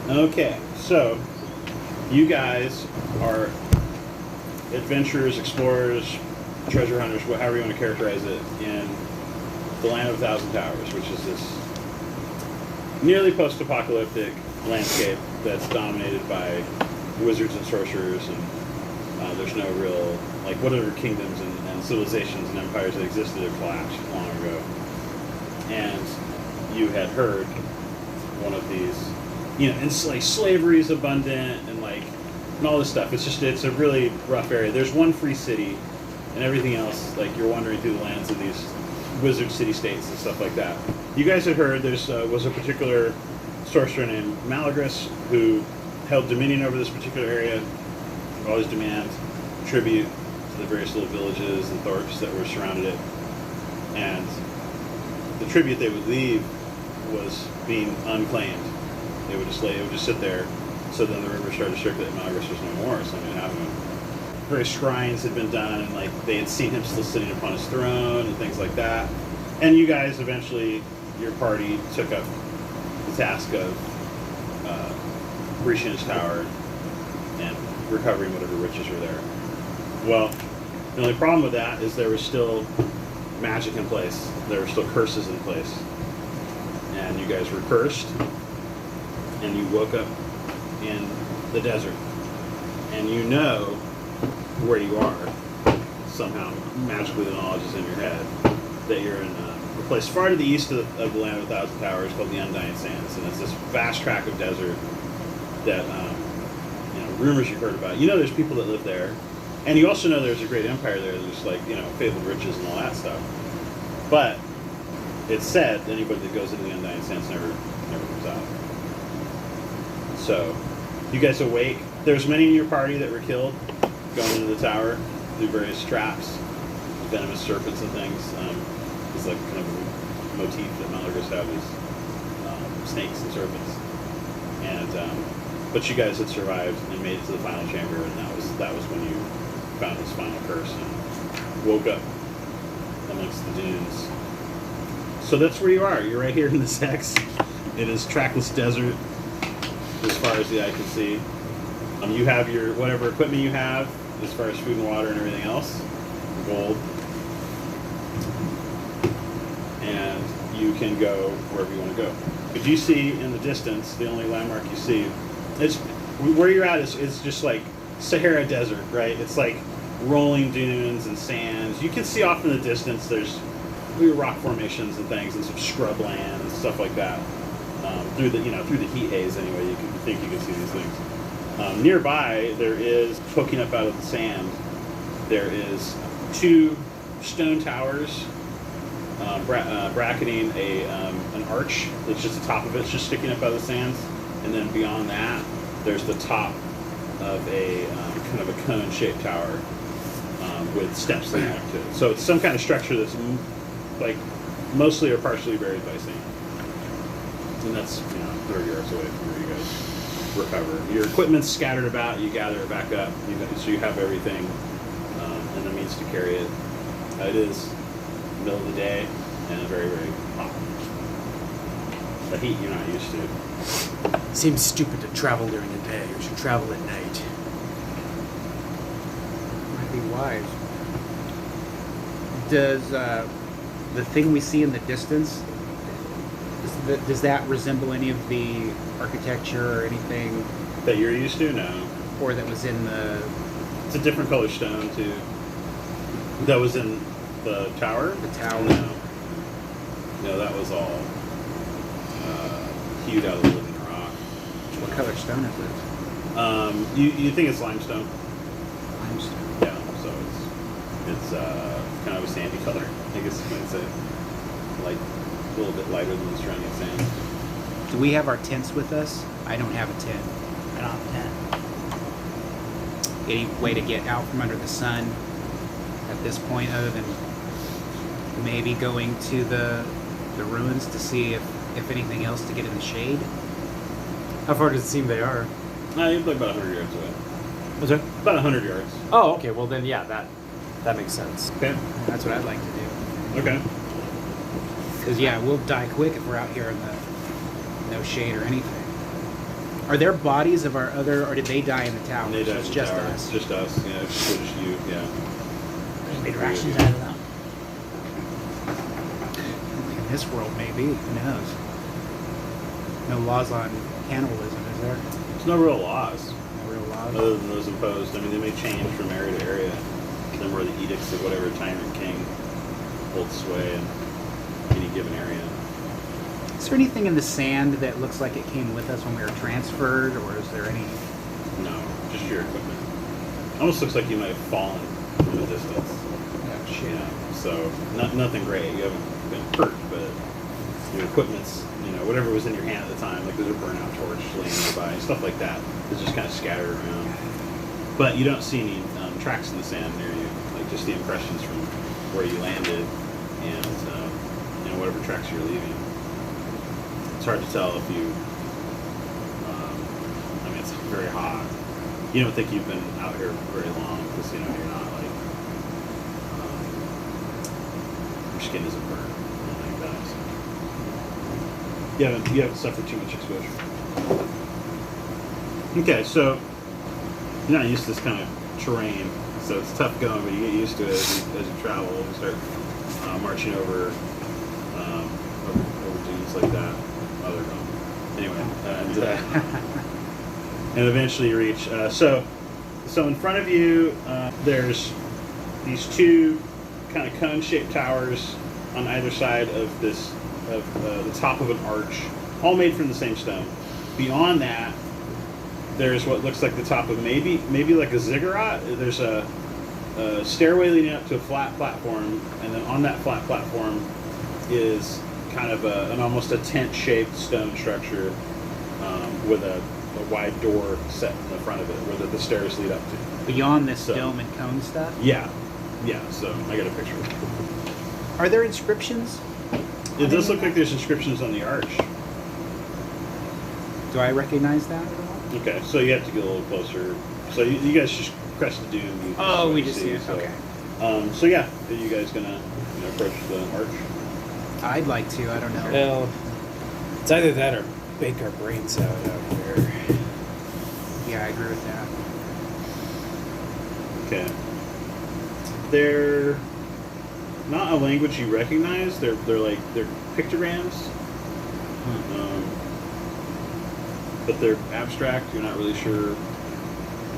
Okay, so you guys are adventurers, explorers, treasure hunters, however you want to characterize it, in the Land of a Thousand Towers, which is this nearly post-apocalyptic landscape that's dominated by wizards and sorcerers, and there's no real, whatever kingdoms and civilizations and empires that existed have collapsed long ago. And you had heard one of these, and slavery is abundant and all this stuff. It's a really rough area. There's one free city, and everything else, you're wandering through the lands of these wizard city-states and stuff like that. You guys had heard was a particular sorcerer named Malagris who held dominion over this particular area, would always demand tribute to the various little villages and thorps that were surrounded it. And the tribute they would leave was being unclaimed. It would just sit there. So then the rumor started to circulate that Malagris was no more, something had happened. Various shrines had been done, and they had seen him still sitting upon his throne and things like that. And you guys eventually, your party took up the task of breaching his tower and recovering whatever riches were there. Well, the only problem with that is there was still magic in place. There were still curses in place. And you guys were cursed, and you woke up in the desert. And you know where you are. Somehow, magically the knowledge is in your head that you're in a place far to the east of the Land of a Thousand Towers called the Undying Sands. And it's this vast tract of desert that, rumors you've heard about. There's people that live there. And you also know there's a great empire there. There's fabled riches and all that stuff. But it's said that anybody that goes into the Undying Sands never comes out. So you guys awake. There's many in your party that were killed going into the tower through various traps, venomous serpents and things. It's kind of a motif that Malagris have is snakes and serpents. And but you guys had survived and made it to the final chamber, and that was when you found his final curse and woke up amongst the dunes. So that's where you are. You're right here in this hex. It is trackless desert as far as the eye can see. You have your whatever equipment you have as far as food and water and everything else, gold, and you can go wherever you want to go. But you see in the distance, the only landmark you see, it's where you're at is just like Sahara Desert, right? It's like rolling dunes and sands. You can see off in the distance there's rock formations and things and some scrub land and stuff like that. Through the heat haze anyway, you think you can see these things. Nearby, there is, poking up out of the sand, there is 2 stone towers bracketing an arch that's just the top of it's just sticking up out of the sands, and then beyond that, there's the top of a kind of a cone-shaped tower with steps leading up to it. So it's some kind of structure that's mostly or partially buried by sand. And that's 30 yards away from where you guys recover. Your equipment's scattered about. You gather it back up. So you have everything and the means to carry it. It is the middle of the day and very, very hot. The heat you're not used to. Seems stupid to travel during the day. We should travel at night. Might be wise. Does the thing we see in the distance, does that resemble any of the architecture or anything that you're used to? No. Or that was in the... It's a different color stone, too. That was in the tower? The tower? No, that was all hewed out of the living rock. What color stone is it? You think it's limestone? Limestone. Yeah, so it's kind of a sandy color, I guess you might say. A little bit lighter than the surrounding sand. Do we have our tents with us? I don't have a tent. I don't have a tent. Any way to get out from under the sun at this point, other than maybe going to the ruins to see if anything else to get in the shade? How far does it seem they are? You're about 100 yards away. What's that? About 100 yards. Oh, okay. Well, then, yeah, that makes sense. Okay. That's what I'd like to do. Okay. Because, yeah, we'll die quick if we're out here in the no shade or anything. Are there bodies of our other, or did they die in the tower? And they So died it's in the just tower. us. It's just us. Yeah, it's just you. Yeah. There's big rations out of them. In this world, maybe. Who knows? No laws on cannibalism, is there? There's no real laws No real laws. other than those imposed. I mean, they may change from area to area. Then where the edicts of whatever tyrant king holds sway in any given area. Is there anything in the sand that looks like it came with us when we were transferred, or is there any? No, just your equipment. Almost looks like you might have fallen from a distance. Oh, shit. You know, so nothing great. You haven't been hurt, but your equipment's, whatever was in your hand at the time, like there's a burnout torch laying nearby, stuff like that, is just kind of scattered around. But you don't see any tracks in the sand near you, like just the impressions from where you landed and whatever tracks you're leaving. It's hard to tell if you. I mean, it's very hot. You don't think you've been out here very long because you're not like your skin isn't burned or anything like that. So. You haven't suffered too much exposure. Okay, so you're not used to this kind of terrain, so it's tough going, but you get used to it as you travel and start marching over dunes like that. Oh, they're gone. Anyway, and eventually you reach. So in front of you, there's these two kind of cone-shaped towers on either side of the top of an arch, all made from the same stone. Beyond that, there's what looks like the top of maybe like a ziggurat. There's a stairway leading up to a flat platform, and then on that flat platform is kind of an almost a tent-shaped stone structure with a wide door set in the front of it where the stairs lead up to. Beyond this dome and cone stuff? Yeah. So I got a picture. Are there inscriptions? It does look like there's inscriptions on the arch. Do I recognize that at all? Okay, so you have to get a little closer. So you guys just crest the dune. Oh, we just see it. So, Okay. So yeah, are you guys gonna approach the arch? I'd like to. I don't know. Well, it's either that or bake our brains out here. Yeah, I agree with that. Okay. They're not a language you recognize. They're pictograms. But they're abstract. You're not really sure.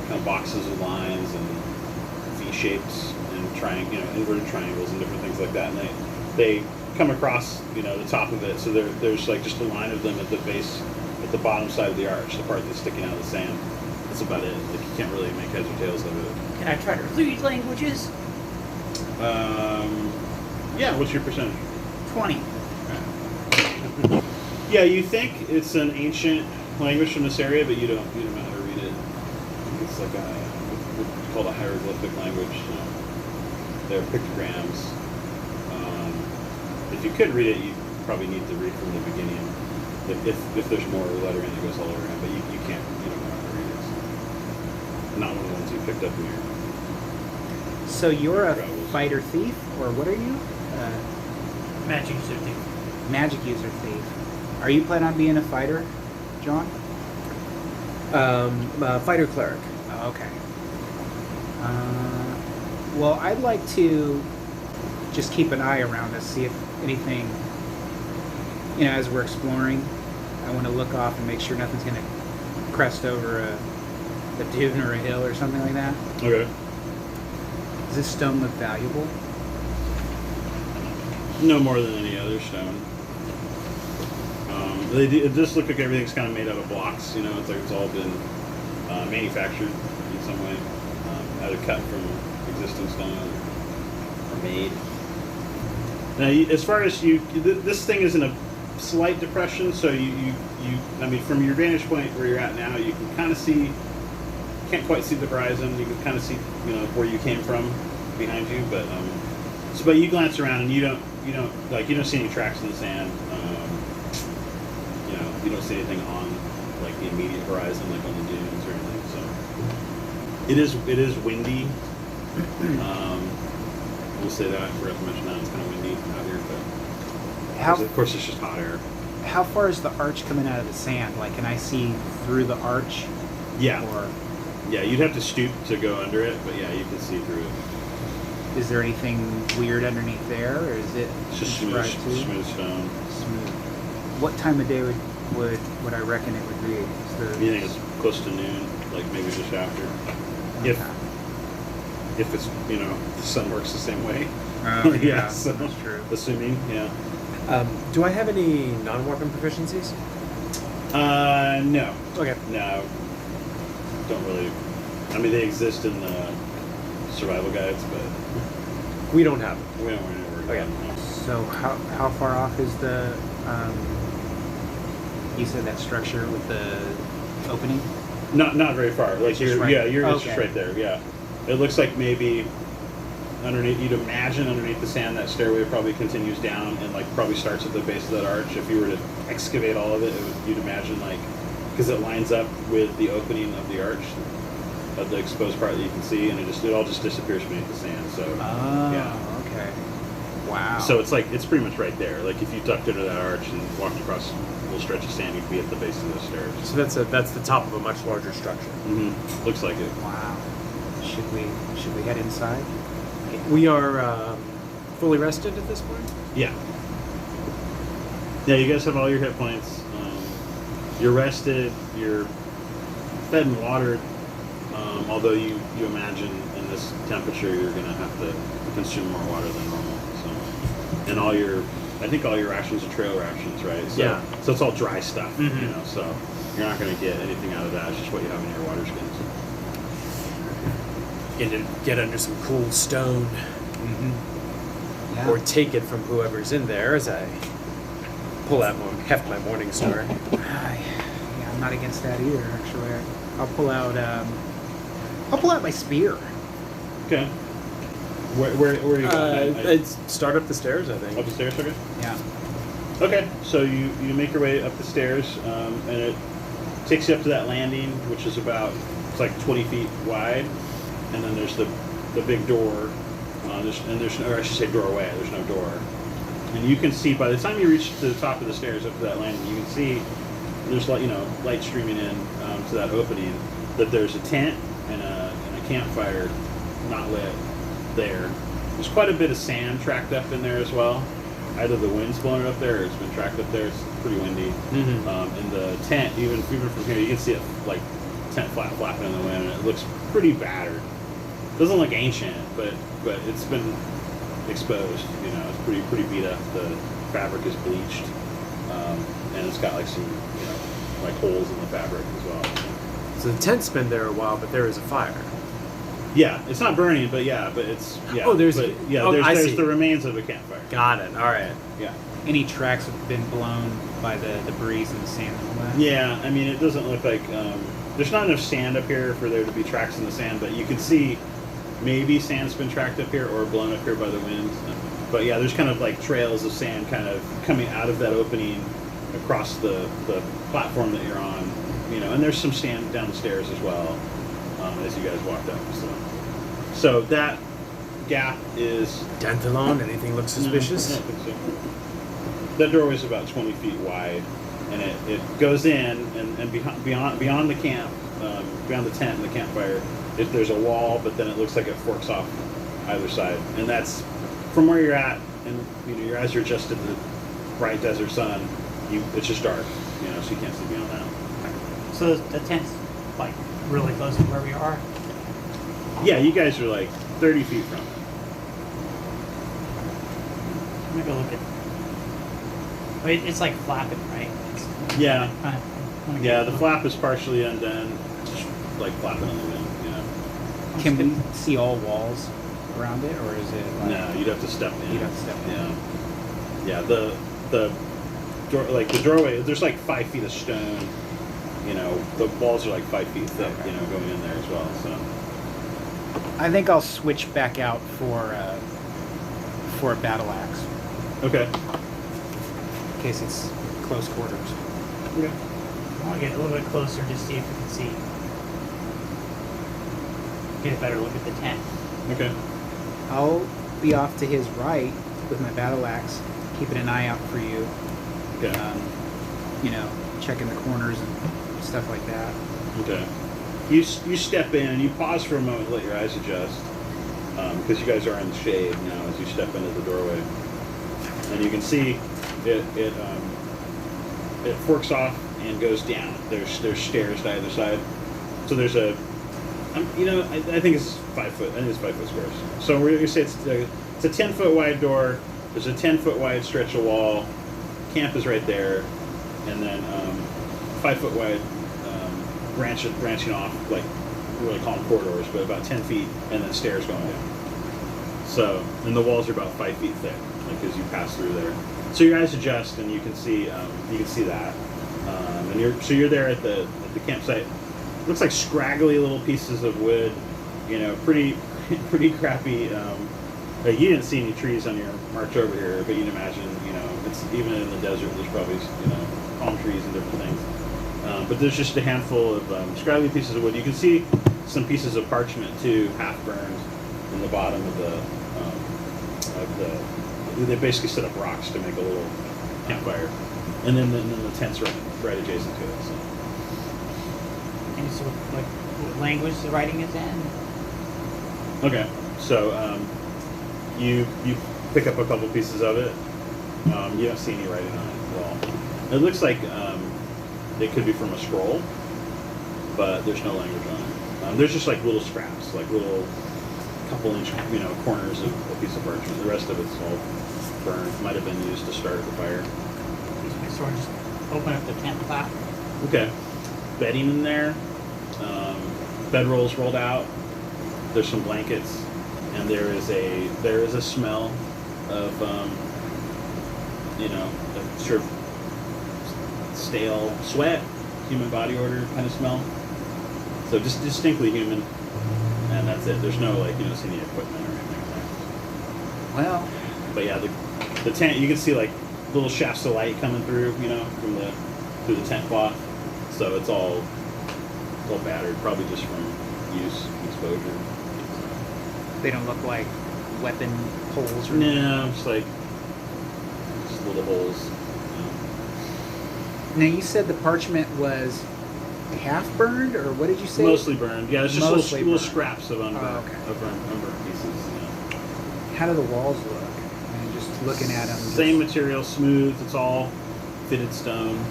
Kind of boxes of lines and V shapes and inverted triangles and different things like that. And they come across the top of it. So there's like just a line of them at the base, at the bottom side of the arch, the part that's sticking out of the sand. That's about it. Like you can't really make heads or tails of it. Can I try to read languages? Yeah. What's your percentage? 20. Yeah, you think it's an ancient language from this area, but you don't know how to read it. It's like what's called a hieroglyphic language. They're pictograms. If you could read it, you probably need to read from the beginning. If there's more lettering that goes all around, but you can't. You don't know how to read it. So. Not one of the ones you picked up in your. So you're a travels. fighter thief, or what are you? Magic user thief. Magic user thief. Are you planning on being a fighter, John? Fighter cleric. Oh, okay. Well, I'd like to just keep an eye around us, see if anything, as we're exploring, I want to look off and make sure nothing's going to crest over a dune or a hill or something like that. Okay. Does this stone look valuable? No more than any other stone. It does look like everything's kind of made out of blocks. It's like it's all been manufactured in some way, either cut from existing stone or made. Now, as far as this thing is in a slight depression, so I mean, from your vantage point where you're at now, you can kind of see. Can't quite see the horizon. You can kind of see, where you came from behind you, but you glance around and you don't see any tracks in the sand. You don't see anything on like the immediate horizon, like on the dunes or anything. So it is windy. We'll say that. I forgot to mention that it's kind of windy out here, but of course it's just hot air. How far is the arch coming out of the sand? Like, can I see through the arch? Yeah. Or Yeah, you'd have to stoop to go under it, but yeah, you can see through it. is there anything weird underneath there, or is it It's just smooth, right too? smooth stone. Smooth. What time of day would I reckon it would be? Is the- You think it's close to noon, like maybe just after. Okay. If it's, the sun works the same way. Yeah, so, that's true. assuming, yeah. Do I have any non-weapon proficiencies? No. Okay. No. Don't really. I mean, they exist in the survival guides, but We don't have it. we don't really worry Okay. about them. So how far off is the? You said that structure with the opening. Not very far. Like Just right- you're okay. just right there. Yeah. It looks like maybe underneath. You'd imagine underneath the sand that stairway probably continues down and like probably starts at the base of that arch. If you were to excavate all of it, you'd imagine like because it lines up with the opening of the arch, of the exposed part that you can see, and it all just disappears beneath the sand. So Oh, yeah. okay. Wow. So it's pretty much right there. Like if you tucked into that arch and walked across a little stretch of sand, you'd be at the base of those stairs. So that's the top of a much larger structure. Mm-hmm. Looks like it. wow. Should we head inside? We are fully rested at this point. Yeah. Yeah, you guys have all your hit points. You're rested. You're fed and watered. Although you imagine in this temperature you're gonna have to consume more water than normal. So, and I think all your rations are trail rations, right? So, Yeah. So it's all dry stuff, Mhm. So you're not gonna get anything out of that. It's just what you have in your water skins. Get under some cool stone, Mm-hmm. Yeah. or take it from whoever's in there as I heft my morning star. Yeah, I'm not against that either. Actually, I'll pull out my spear. Okay. Where are you going? It's start up the stairs, I think. Up the stairs, okay. Yeah. Okay, so you make your way up the stairs, and it takes you up to that landing, which is it's like 20 feet wide, and then there's the big door, or I should say doorway. There's no door, and you can see by the time you reach to the top of the stairs up to that landing, you can see there's light streaming in to that opening. That there's a tent and a campfire not lit there. There's quite a bit of sand tracked up in there as well. Either the wind's blowing it up there or it's been tracked up there. It's pretty windy. Mm-hmm. In the tent, even from here, you can see it like tent flapping in the wind, and it looks pretty battered. Doesn't look ancient, but it's been exposed. It's pretty beat up. The fabric is bleached, and it's got like some like holes in the fabric as well. So the tent's been there a while, but there is a fire. Yeah, it's not burning, but it's Oh, there's I there's see. the remains of a campfire. Got it. All right. Yeah. Any tracks have been blown by the breeze and the sand and all that? Yeah, I mean, it doesn't look like there's not enough sand up here for there to be tracks in the sand, but you can see maybe sand's been tracked up here or blown up here by the wind. But yeah, there's kind of like trails of sand kind of coming out of that opening across the platform that you're on, and there's some sand down the stairs as well as you guys walked up. So that gap is Dantalon, anything look suspicious? No, I don't think so. That doorway is about 20 feet wide, and it goes in and beyond the camp, beyond the tent and the campfire, there's a wall, but then it looks like it forks off either side, and that's from where you're at, and your eyes are adjusted to the bright desert sun. It's just dark, so you can't see beyond that. So the tent's like really close to where we are. Yeah, you guys are like 30 feet from it. I'm gonna go look at. Wait, it's like flapping, right? Yeah. Yeah. The flap is partially undone, just like flapping in the wind. Can we see all walls around it, or is it? Like, No, you'd have to step in. You'd have to step in. Yeah. The door, like the doorway, there's like 5 feet of stone. The walls are like 5 feet thick. Okay. Going in there as well. So I think I'll switch back out for a battle axe okay. in case it's close quarters. Okay. I want to get a little bit closer to see if we can see. Get a better look at the tent. Okay. I'll be off to his right with my battle axe, keeping an eye out for you. Okay. checking the corners and stuff like that. Okay. You step in and you pause for a moment, let your eyes adjust, because you guys are in the shade now as you step into the doorway, and you can see it forks off and goes down. There's stairs to either side, so there's a, I think it's 5 foot. I think it's 5 foot squares. So we're gonna say it's a 10-foot wide door. There's a 10-foot wide stretch of wall. Camp is right there, and then 5 foot wide branching off, like we really call them corridors, but about 10 feet, and then stairs going down. So, and the walls are about 5 feet thick, like as you pass through there. So your eyes adjust, and you can see that, and you're there at the campsite. Looks like scraggly little pieces of wood, pretty crappy. You didn't see any trees on your march over here, but you can imagine, it's even in the desert. There's probably palm trees and different things. But there's just a handful of scraggly pieces of wood. You can see some pieces of parchment too, half burned, in the bottom of the. They basically set up rocks to make a little campfire, and then the tent's right adjacent to it. So. And so, like, what language the writing is in? Okay, so you pick up a couple pieces of it. You don't see any writing on it at all. It looks like it could be from a scroll, but there's no language on it. There's just like little scraps, like little couple-inch, corners of a piece of parchment. The rest of it's all burned. Might have been used to start the fire. Use my sword, just open up the tent flap. Okay, bedding in there. Bedrolls rolled out. There's some blankets, and there is a smell of a sort of stale sweat, human body odor kind of smell. So just distinctly human, and that's it. There's no you don't see any equipment or anything like that. Well, But yeah, the tent, you can see like little shafts of light coming through, through the tent cloth. So it's all battered, probably just from use, exposure. they don't look like weapon holes or No, just little holes. Now you said the parchment was half burned, or what did you say? Mostly burned. Yeah, it's just Mostly little burned. scraps of unburned, Oh, okay. unburned pieces. How do the walls look? And just looking at them. Same material, smooth. It's all fitted stone,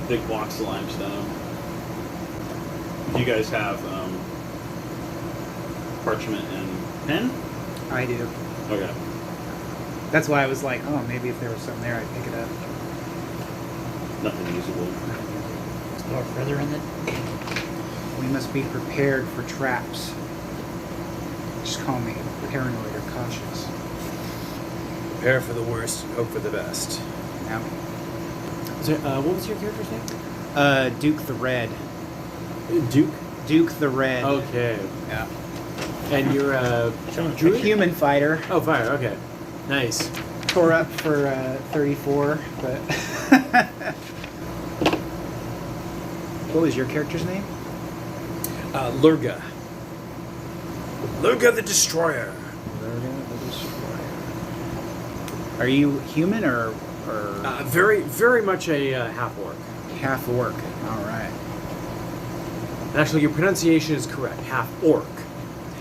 big blocks of limestone. Do you guys have parchment and pen? I do. Okay. That's why I was like, oh, maybe if there was some there, I'd pick it up. Nothing usable. Or further in it. We must be prepared for traps. Just call me paranoid or cautious. Prepare for the worst and hope for the best. Yeah. What was your character's name? Duke the Red. Duke? Duke the Red. Okay. Yeah. And you're a A druid? human fighter. Oh, fire. Okay. Nice. Tore up for 34, but... What was your character's name? Lurga. Lurga the Destroyer. Are you human or Very, very much a half-orc. half orc? All right. Actually, your pronunciation is correct. Half-orc.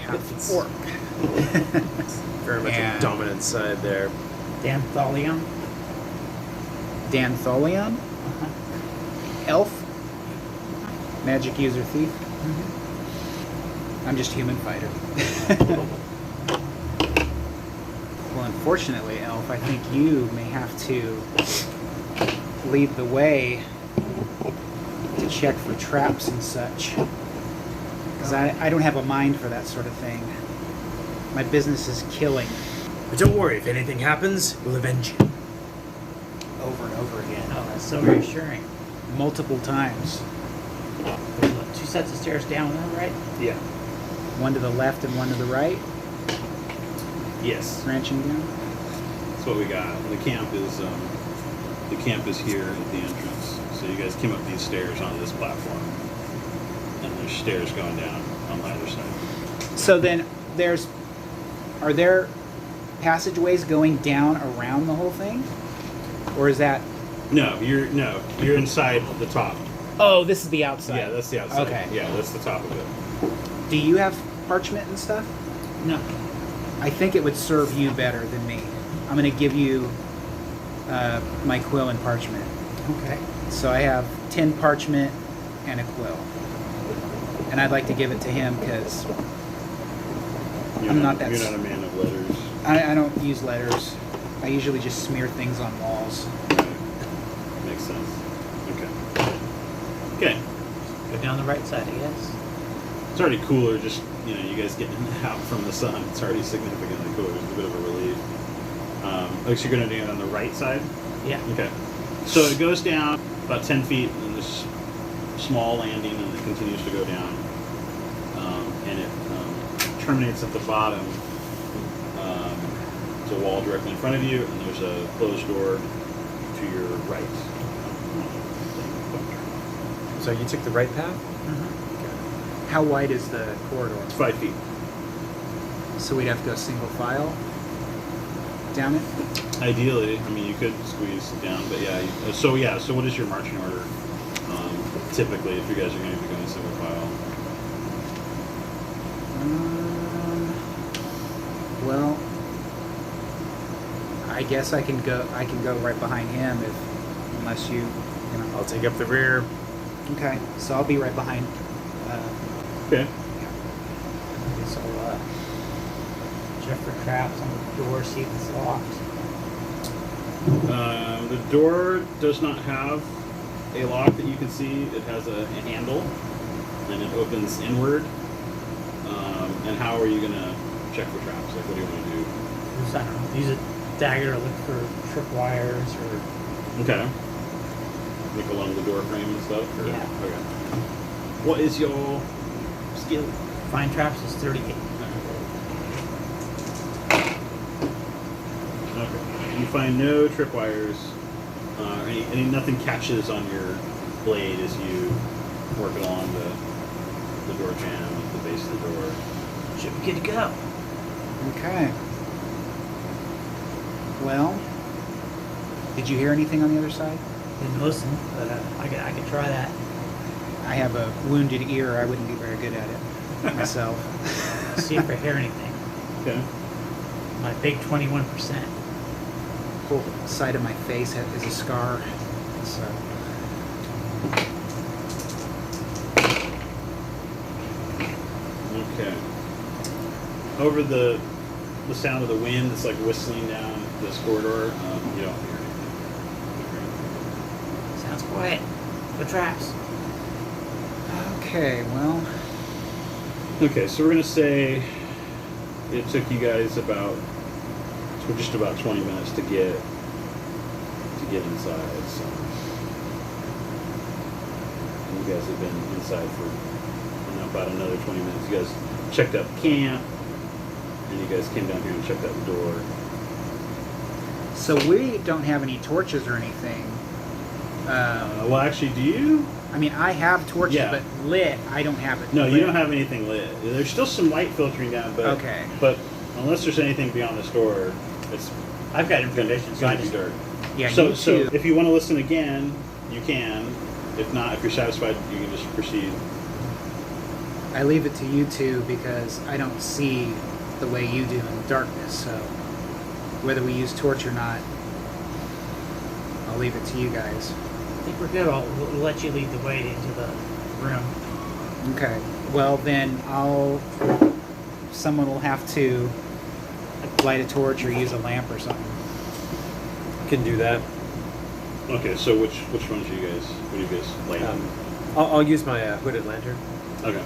Half orc. Very much Yeah. a dominant side there. Dantholium. Dantholion? Uh-huh. Elf? Magic user thief? Mm-hmm. I'm just human fighter. Well, unfortunately, Elf, I think you may have to lead the way to check for traps and such. Because I don't have a mind for that sort of thing. My business is killing But don't worry, if anything happens, we'll avenge you. over and over again. Oh, that's so reassuring. Multiple times. There's 2 sets of stairs down there, right? Yeah. One to the left and one to the right, Yes. branching down. That's what we got. The camp is here at the entrance. So you guys came up these stairs onto this platform, and there's stairs going down on either side. So then are there passageways going down around the whole thing? Or is that No, you're inside the top. Oh, this is the outside. Yeah, that's the outside. Okay. Yeah, that's the top of it. Do you have parchment and stuff? No. I think it would serve you better than me. I'm going to give you my quill and parchment. Okay. So I have 10 parchment and a quill. And I'd like to give it to him because I'm not that... You're not a man of letters. I don't use letters. I usually just smear things on walls. Right. Makes sense. Okay. Okay. Go down the right side, I guess. It's already cooler just, you guys getting out from the sun. It's already significantly cooler. It's a bit of a relief. So you're going to do it on the right side? Yeah. Okay. So it goes down about 10 feet in this small landing, and it continues to go down. And it terminates at the bottom. It's a wall directly in front of you, and there's a closed door to your right. So you took the right path? Mm-hmm. How wide is the corridor? It's 5 feet. So we'd have to go single file down it? Ideally, you could squeeze it down, but yeah. So what is your marching order? Typically, if you guys are going to be going single file. Well, I guess I can go right behind him unless you. I'll take up the rear. Okay, so I'll be right behind. Okay. So, check for traps on the door, see if it's locked. The door does not have a lock that you can see. It has a handle, and it opens inward. And how are you going to check for traps? Like, what do you want to do? Just, I don't know, use a dagger to look for tripwires or... Okay. Like along the door frame and stuff? Or? Yeah. Okay. What is your skill? Find traps is 38. Okay. You find no tripwires, nothing catches on your blade as you work along the door jamb at the base of the door. Should be good to go. Okay. Well, did you hear anything on the other side? Didn't listen, but I could try that. I have a wounded ear. I wouldn't be very good at it myself. See if I hear anything. Okay. My big 21%. Whole side of my face is a scar. So. Okay. Over the sound of the wind that's like whistling down this corridor, you don't hear anything. Sounds quiet. The traps. Okay, well, Okay, so we're gonna say it took you guys just about 20 minutes to get inside. So and you guys have been inside for about another 20 minutes. You guys checked out the camp, and you guys came down here and checked out the door. so we don't have any torches or anything. Well, actually, do you? I mean, I have torches, Yeah. but lit, I don't have it. No, lit. you don't have anything lit. There's still some light filtering down, but Okay. But unless there's anything beyond this door, it's I've got information, so I gonna be just... dark. Yeah, So, you so too. if you want to listen again, you can. If not, if you're satisfied, you can just proceed. I leave it to you two because I don't see the way you do in the darkness. So whether we use torch or not, I'll leave it to you guys. I think we're good. We'll let you lead the way into the room. Okay. Well, then someone will have to light a torch or use a lamp or something. Can do that. Okay, so which ones are you guys? What do you guys like? I'll use my hooded lantern. Okay.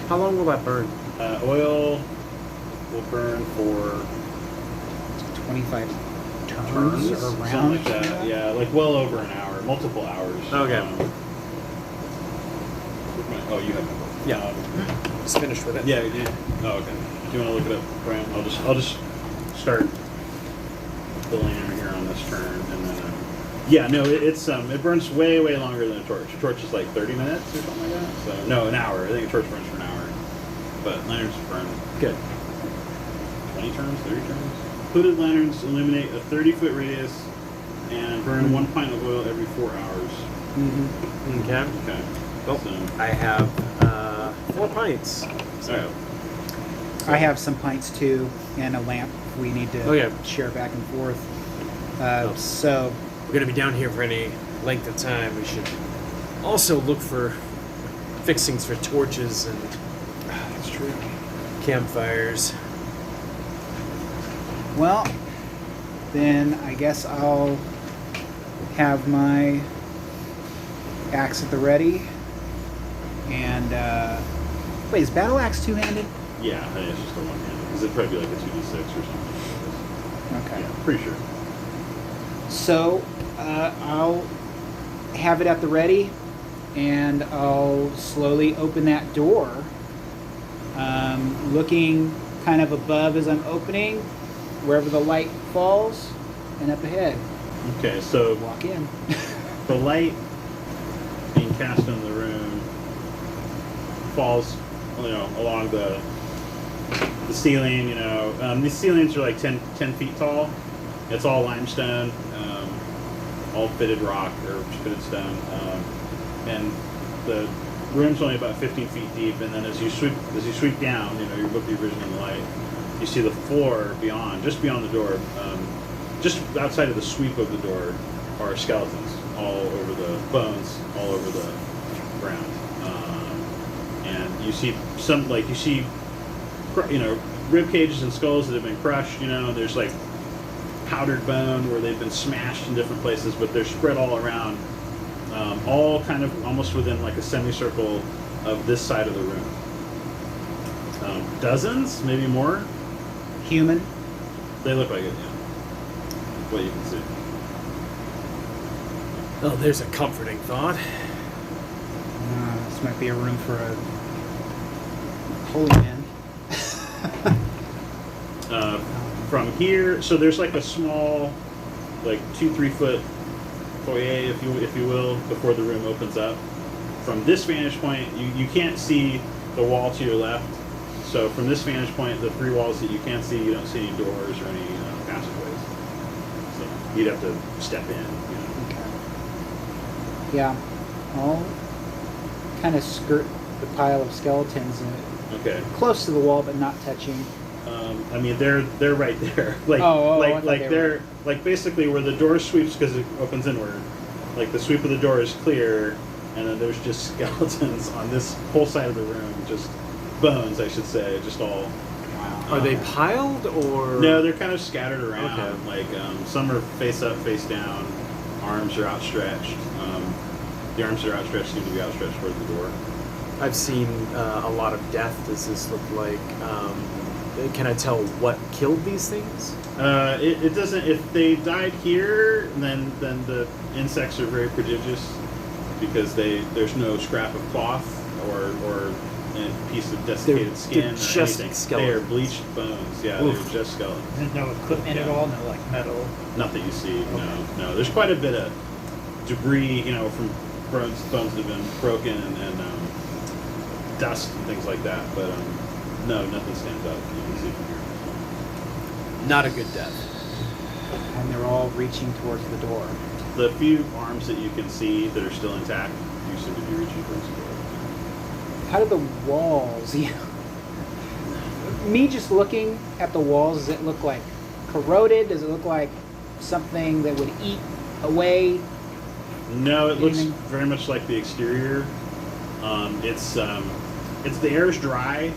How long will that burn? Oil will burn for 25 turns turns, or something rounds. like that. Yeah, like well over an hour, multiple hours. Okay. Oh, you have my book. Yeah. Just finished with it. Yeah, you did. Oh, okay. Do you want to look it up, Brian? I'll just start the lantern here on this turn, and then yeah, no, it burns way longer than a torch. A torch is like 30 minutes or something like that. So no, an hour. I think a torch burns for an hour, but lanterns burn Good. 20 turns, 30 turns. Hooded lanterns illuminate a 30-foot radius and burn 1 pint of oil every 4 hours. Mm-hmm. Okay. Okay. Well, So, I have 4 pints. So. all right. I have some pints too, and a lamp. We need to Oh, yeah. share back and forth. Oh. So, We're going to be down here for any length of time. We should also look for fixings for torches and that's true. campfires. Well, then I guess I'll have my axe at the ready. And, wait, is battle axe two-handed? Yeah, I think it's just a one-handed. Because it'd probably be like a 2d6 or something. Okay. Yeah, pretty sure. So, I'll have it at the ready, and I'll slowly open that door, looking kind of above as I'm opening, wherever the light falls, and up ahead. Okay, so Walk in. the light being cast in the room falls, along the ceiling. These ceilings are like 10 feet tall. It's all limestone, all fitted rock or fitted stone, and the room's only about 15 feet deep. And then as you sweep down, you're with your vision in the light, you see the floor just beyond the door, just outside of the sweep of the door, are skeletons all over the bones, all over the ground, and you see rib cages and skulls that have been crushed. There's like powdered bone where they've been smashed in different places, but they're spread all around, all kind of almost within like a semicircle of this side of the room. Dozens, maybe more. Human. They look like it, yeah. What you can see. Oh, there's a comforting thought. This might be a room for a holy man. From here, so there's like a small, like 2-3 foot foyer, if you will, before the room opens up. From this vantage point, you can't see the wall to your left. So from this vantage point, the 3 walls that you can't see, you don't see any doors or any passageways. So you'd have to step in. Okay. Yeah. I'll kind of skirt the pile of skeletons and Okay. close to the wall, but not touching. I mean, they're right there. Like, I thought they they're like basically where the door sweeps because it opens inward. Like the sweep of the door is clear, and then there's just skeletons on this whole side of the room, just bones, I should say, just all. Wow. Are they piled or? No, they're kind of scattered around. Okay. Like some are face up, face down. Arms are outstretched. The arms that are outstretched seem to be outstretched towards the door. I've seen a lot of death. Does this look like? Can I tell what killed these things? It doesn't. If they died here, then the insects are very prodigious because there's no scrap of cloth or a piece of desiccated skin they're or just anything. skeletons. They are bleached bones. Yeah, Oof. they're just skeletons. There's no equipment at Yeah. all, no like metal. Not that you see. No. There's quite a bit of debris, from bones that have been broken and dust and things like that. But no, nothing stands out. You can see from here. Not a good death. And they're all reaching towards the door. The few arms that you can see that are still intact, you seem to be reaching towards the door. How do the walls, me just looking at the walls, does it look like corroded? Does it look like something that would eat away? No, it looks Anything? very much like the exterior. It's the air is dry,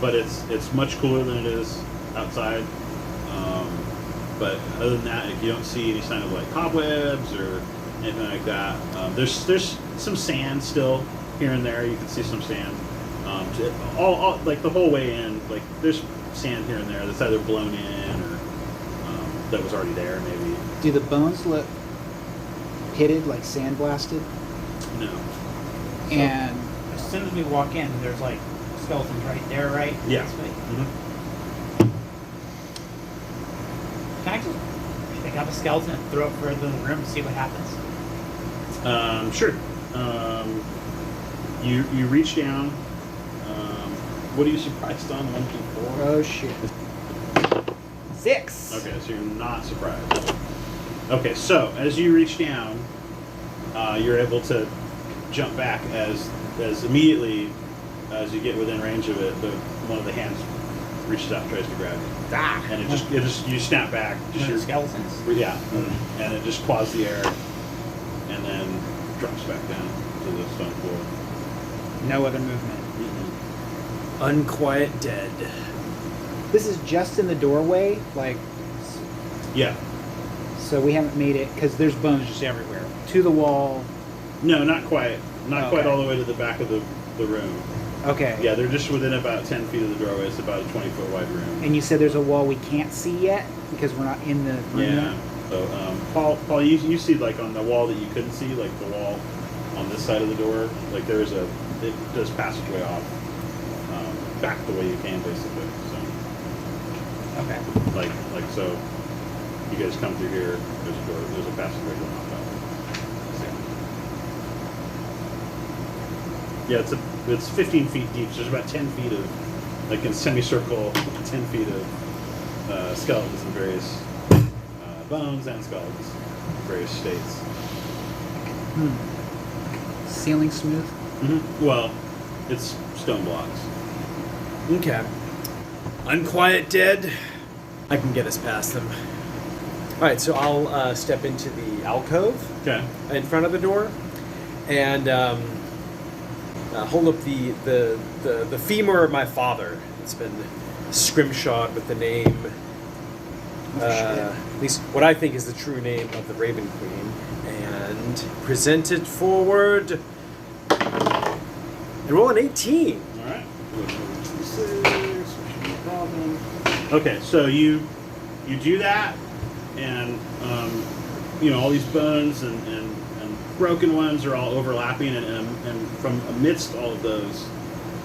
but it's much cooler than it is outside. But other than that, you don't see any sign of like cobwebs or anything like that. There's some sand still here and there. You can see some sand. All like the whole way in, like there's sand here and there that's either blown in or that was already there maybe. Do the bones look pitted, like sandblasted? No. And As soon as we walk in, there's like skeletons right there, right? Yeah. This way. Mm-hmm. Can I just pick up a skeleton and throw it further in the room and see what happens? Sure. You reach down. What are you surprised on? 1 through 4. oh shit. 6. Okay, so you're not surprised. Okay, so as you reach down, you're able to jump back as immediately as you get within range of it. One of the hands reaches out, and tries to grab you, and it just you snap back. Just your skeletons. Yeah, and it just claws the air, and then drops back down to the stone floor. No other movement. Unquiet dead. This is just in the doorway, like, Yeah. so we haven't made it because there's bones just everywhere. To the wall. No, not quite. Not quite Okay. all the way to the back of the room. Okay. Yeah, they're just within about 10 feet of the doorway. It's about a 20-foot wide room. And you said there's a wall we can't see yet because we're not in the room Yeah. yet? So, Paul, you see like on the wall that you couldn't see, like the wall on this side of the door, like it does passageway off back the way you came, basically. So, Okay. like so, you guys come through here. There's a door. There's a passageway going off that way. Yeah, it's 15 feet deep. So there's about 10 feet of, like in semicircle, 10 feet of skeletons in various bones and skeletons, in various states. Ceiling smooth? Well, it's stone blocks. Okay. Unquiet dead. I can get us past them. All right, so I'll step into the alcove Okay. in front of the door, and hold up the femur of my father. It's been scrimshawed with the name, at least what I think is the true name of the Raven Queen, and present it forward. And roll an 18. All right. Okay, so you do that, and all these bones and broken ones are all overlapping, and from amidst all of those,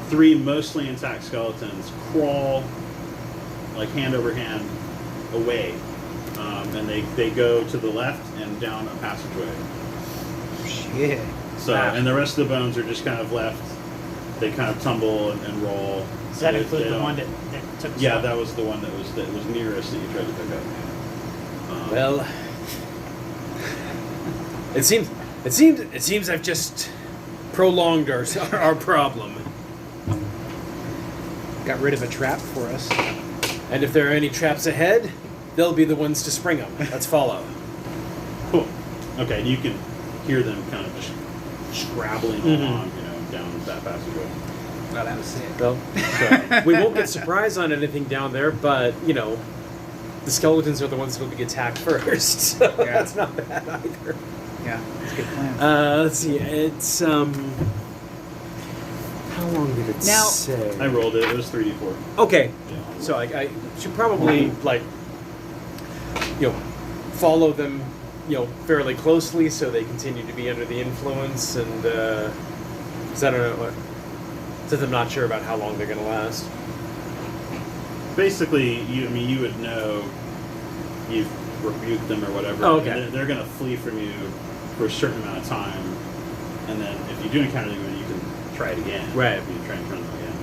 3 mostly intact skeletons crawl like hand over hand away, and they go to the left and down a passageway. Shit. So, and the rest of the bones are just kind of left. They kind of tumble and roll. Does that They- include they the don't- one that took us Yeah, out? that was the one that was nearest that you tried to pick up. Well, it seems I've just prolonged our problem. Got rid of a trap for us. And if there are any traps ahead, they'll be the ones to spring them. Let's follow. Cool. Okay, and you can hear them kind of just scrabbling along, down that passageway. Well, that was sick. Well, we won't get surprised on anything down there, but the skeletons are the ones that'll be attacked first. So Yeah. that's not bad either. Yeah, that's a good plan. Let's see. It's how long did it Now- say? I rolled it. It was 3d4. Okay. Yeah. So I should probably follow them, fairly closely so they continue to be under the influence, and because I don't know since I'm not sure about how long they're going to last. Basically, you would know you've rebuked them or whatever. Oh, okay. And they're going to flee from you for a certain amount of time, and then if you do encounter them, you can try it again. Right. You try and turn them again.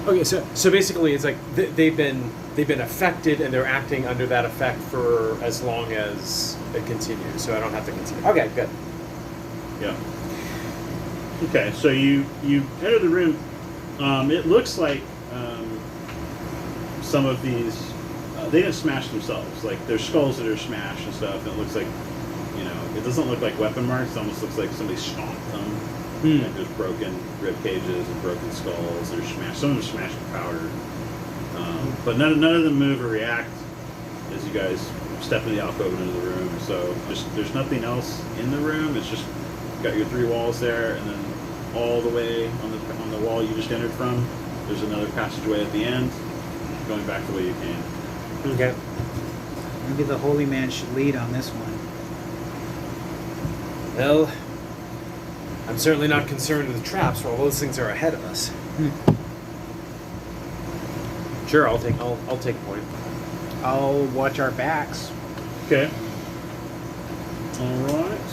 Okay, so basically it's like they've been affected and they're acting under that effect for as long as it continues. So I don't have to continue. Okay, good. Yeah. Okay, so you enter the room. It looks like some of these they didn't smash themselves. Like there's skulls that are smashed and stuff. And it looks like it doesn't look like weapon marks. It almost looks like somebody stomped them. Like there's broken rib cages and broken skulls. They're smashed. Some of them are smashed with powder. But none of them move or react as you guys step in the alcove into the room. So there's nothing else in the room. It's just got your 3 walls there, and then all the way on the wall you just entered from, there's another passageway at the end, going back the way you came. Okay. Maybe the holy man should lead on this one. Well, I'm certainly not concerned with the traps while those things are ahead of us. Sure, I'll take point. I'll watch our backs. Okay. All right.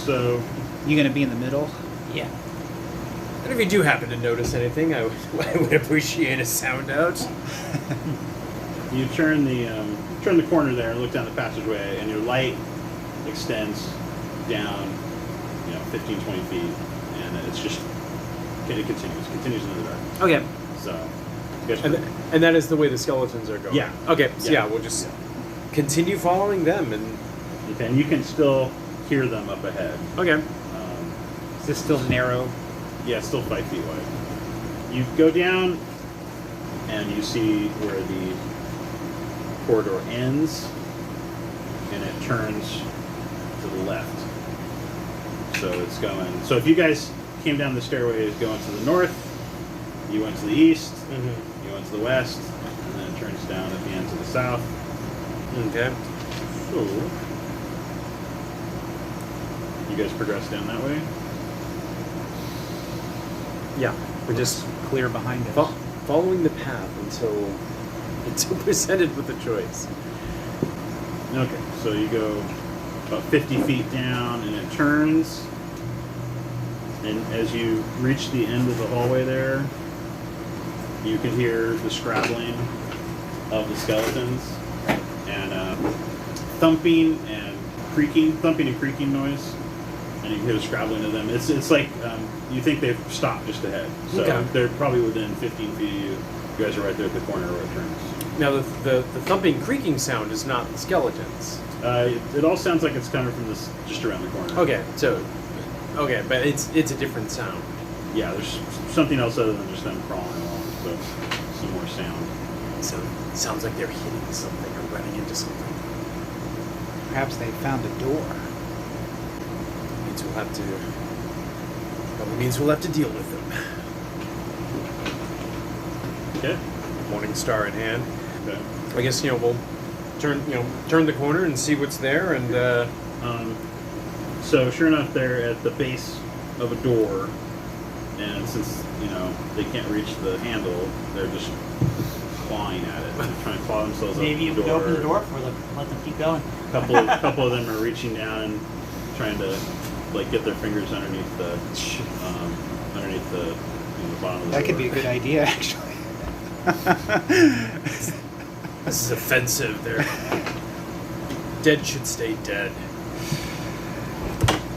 So You gonna be in the middle? Yeah. And if you do happen to notice anything, I would appreciate a sound out. you turn the corner there and look down the passageway, and your light extends down, 15, 20 feet, and it continues into the dark. Okay. So, you guys And that is the way the skeletons are going. Yeah. Okay. So Yeah. we'll just continue following them, and okay, and you can still hear them up ahead. okay. Is this still narrow? Yeah, it's still 5 feet wide. You go down, and you see where the corridor ends, and it turns to the left. So it's going. So if you guys came down the stairways going to the north, you went to the east, you went to the west, and then it turns down at the end to the south. Okay. So you guys progress down that way. Yeah. We're just Clear behind us. following the path until presented with a choice. Okay, so you go about 50 feet down, and it turns. And as you reach the end of the hallway there, you can hear the scrabbling of the skeletons and thumping and creaking noise. And you can hear the scrabbling of them. It's like you think they've stopped just ahead. So Okay. they're probably within 15 feet of you. You guys are right there at the corner where it turns. Now the thumping, creaking sound is not the skeletons. It all sounds like it's coming from this just around the corner. Okay. Okay, but it's a different sound. Yeah, there's something else other than just them crawling along, so some more sound. So it sounds like they're hitting something or running into something. Perhaps they found a door. Probably means we'll have to deal with them. Okay. Morning star in hand. Okay. I guess we'll turn the corner and see what's there, and So sure enough, they're at the base of a door, and since they can't reach the handle, they're just clawing at it. They're trying to claw themselves Maybe you up the could door. open the door for them, let them keep going. Couple of them are reaching down and trying to get their fingers underneath the bottom of the That door. could be a good idea, actually. this is offensive. They're dead should stay dead.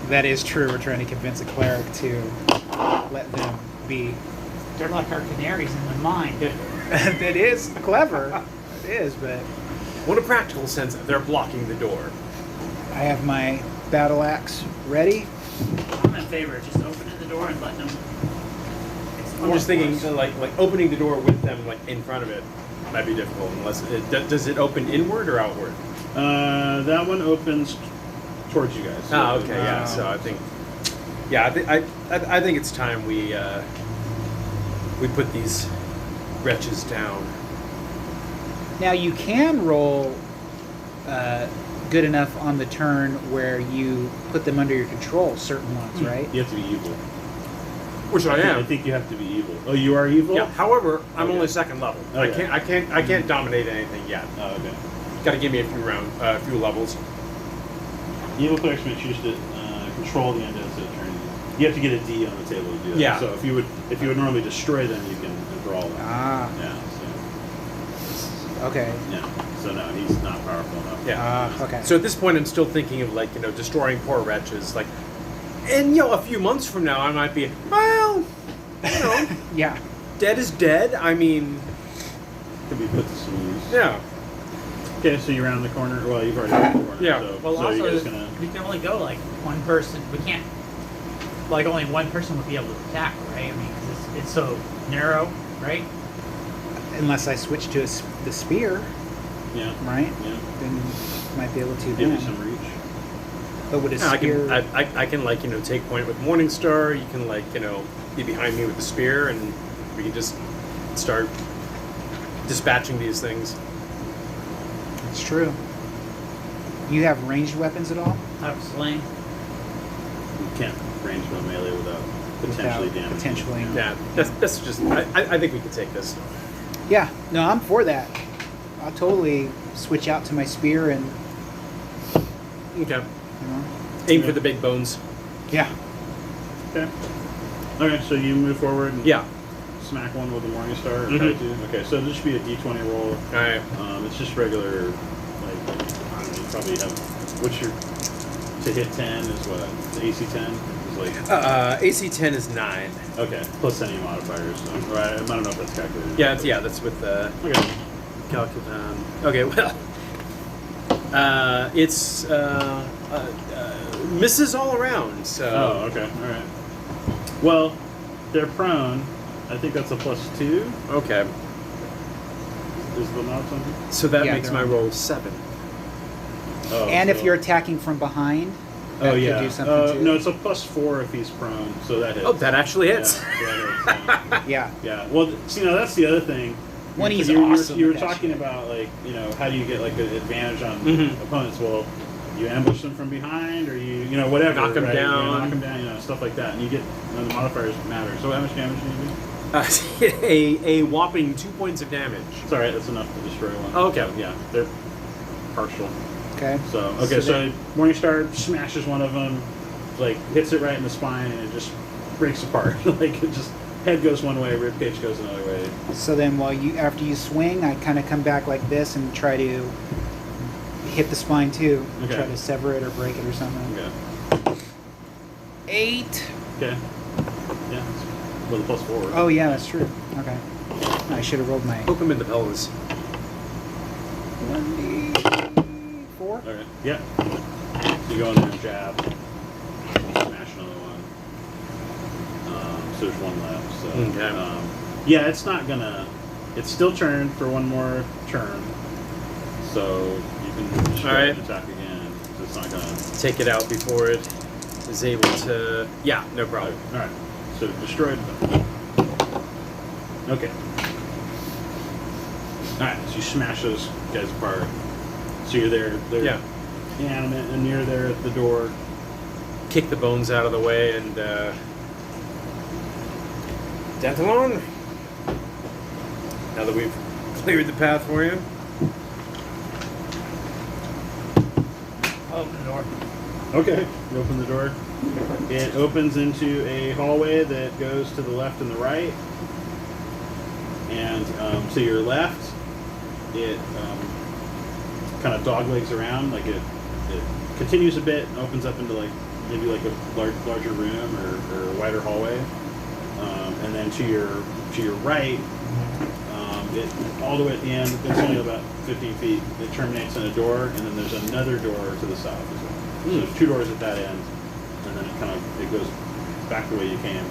That is true. We're trying to convince a cleric to let them be. They're like our canaries in the mine. That is clever. It is, but In a practical sense, they're blocking the door. I have my battle axe ready. I'm in favor of just opening the door and letting them explore. I'm just thinking, for us. like opening the door with them, in front of it, might be difficult. Unless does it open inward or outward? That one opens towards you guys. Oh, okay, yeah. So I think, I think it's time we put these wretches down. Now you can roll good enough on the turn where you put them under your control, certain ones, right? You have to be evil. Which I I am. think you have to be evil. Oh, you are evil? Yeah. However, I'm Okay. only second level. Okay. I can't dominate anything yet. Oh, okay. Got to give me a few levels. Evil clerics may choose to control the undead to eternity. You have to get a D on the table to do that. Yeah. So if you would normally destroy them, you can enthrall them. Ah, Yeah. okay. So yeah. So no, he's not powerful enough. Yeah. Ah, okay. So at this point, I'm still thinking of destroying poor wretches. And a few months from now, I might be Yeah. dead is dead. I mean, Could be put to some use. yeah. Okay, so you're around the corner. Well, you've already around the corner. Yeah. So, Well, so also, you're just gonna. we can only go one person. We can't, only one person would be able to attack, right? I mean, 'cause it's so narrow, right? Unless I switch to the spear, Yeah. right? Yeah. Then might be able to Give you then. some reach. But would a Yeah, spear? I can take point with Morningstar. You can be behind me with the spear, and we can just start dispatching these things. It's true. You have ranged weapons at all? Have a sling. You can't range no melee without potentially damaging. potentially. Yeah, that's just. I think we can take this. Yeah. No, I'm for that. I'll totally switch out to my spear and Okay. you know. Aim for the big bones. Yeah. Okay. Okay, so you move forward. And Yeah. smack one with a Morning Star? Or Mhm. try to? Okay, so this should be a D20 roll. All right. It's just regular, like, I don't know, you probably have, what's your, to hit 10 is what? The AC 10 is like, AC 10 is 9. okay, plus any modifiers. So, right, I don't know if that's calculated. That's with the Okay. okay, well, it's misses all around. So. Oh, okay, all right. Well, they're prone. I think that's a +2. Okay. Is the mod something? So that Yeah, makes they're my on. roll 7. Oh, And if so- you're attacking from behind, that Oh could yeah. do something too. No, it's a +4 if he's prone, so that hits. Oh, that actually hits. Yeah, so that hits, Yeah. yeah. Well, see, now that's the other thing. When he's you awesome you were with that talking shit. about like, you know, how do you get like an advantage on Mhm. opponents? Well, you ambush them from behind, or you know, whatever. Knock 'em right? Yeah, down. knock them down, you know, stuff like that, and you get the modifiers matter. So how much damage do you do? A whopping 2 points of damage. It's all right. That's enough to destroy one. Oh, okay. So, yeah, they're partial. Okay. So okay, So so Morningstar smashes one of them, like hits it right in the spine, and it just breaks apart. Like it just head goes one way, rib cage goes another way. So then, after you swing, I kind of come back like this and try to hit the spine too. Okay. Try to sever it or break it or something. Okay. 8. Okay. Yeah. With a +4. Oh yeah, that's true. Okay. I should have rolled my Poke him in the pelvis. 1d4. Okay. Yeah. You go in there and jab. Smash another one. So there's one left. So Okay. yeah, it's not gonna. It's still turned for one more turn. So you can just go ahead and attack again. So it's not gonna. Take it out before it is able to. Yeah, no problem. All right. So destroyed them. Okay. All right. So you smash those guys apart. So you're there. They're Yeah. inanimate, and you're there at the door. Kick the bones out of the way and. Dentalon? Now that we've cleared the path for you. Open the door. Okay. You open the door. It opens into a hallway that goes to the left and the right. And to your left, it kind of doglegs around, like it continues a bit and opens up into like maybe like a larger room or a wider hallway. And then to your right, it all the way at the end, it's only about 15 feet. It terminates in a door, and then there's another door to the south as well. So there's 2 doors at that end, and then it goes back the way you came.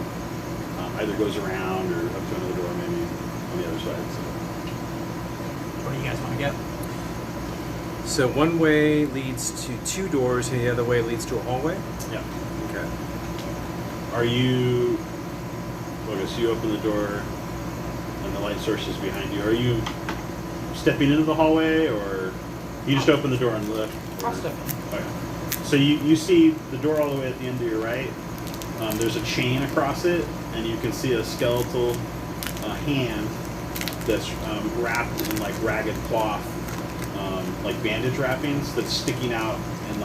Either goes around or up to another door, maybe on the other side. So. Where do you guys want to go? So one way leads to 2 doors, and the other way leads to a hallway. Yeah. Okay. Are you? Okay, so you open the door, and the light source is behind you. Are you stepping into the hallway, or you just open the door and look? I'll step in. Okay. So you see the door all the way at the end of your right. There's a chain across it, and you can see a skeletal hand that's wrapped in like ragged cloth, like bandage wrappings that's sticking out and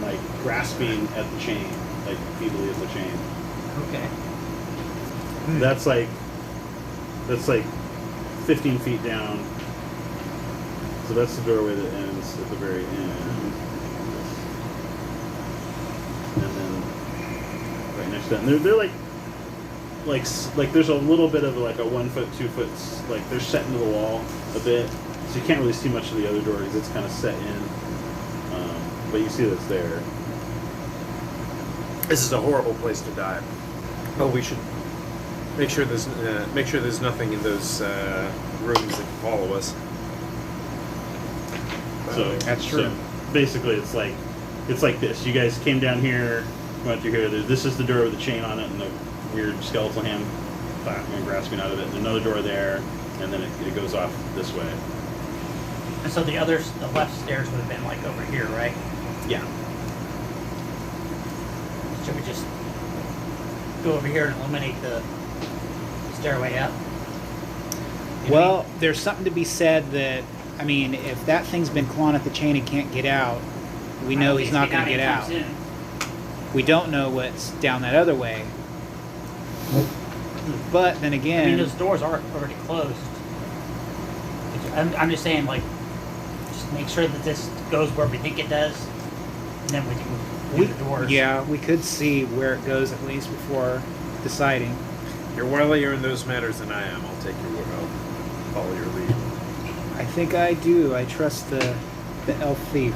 like grasping at the chain, like feebly at the chain. Okay. That's like 15 feet down. So that's the doorway that ends at the very end. And then right next to them, they're like there's a little bit of like a 1 foot, 2 foot, like they're set into the wall a bit, so you can't really see much of the other door because it's kind of set in. But you see that's there. This is a horrible place to die. Oh, we should make sure there's nothing in those rooms that can follow us. So That's true. So basically, it's like this. You guys came down here, went through here. This is the door with the chain on it and the weird skeletal hand flapping and grasping out of it. There's another door there, and then it goes off this way. And so the left stairs would have been like over here, right? Yeah. Should we just go over here and eliminate the stairway up? Well, there's something to be said that, I mean, if that thing's been clawing at the chain and can't get out, we know he's not going to get out. We don't know what's down that other way. But then I again, mean, those doors are already closed. I'm just saying, like, just make sure that this goes where we think it does, and then we can do the doors. yeah, we could see where it goes at least before deciding. You're wilier in those matters than I am. I'll take your word. I'll follow your lead. I think I do. I trust the elf thief.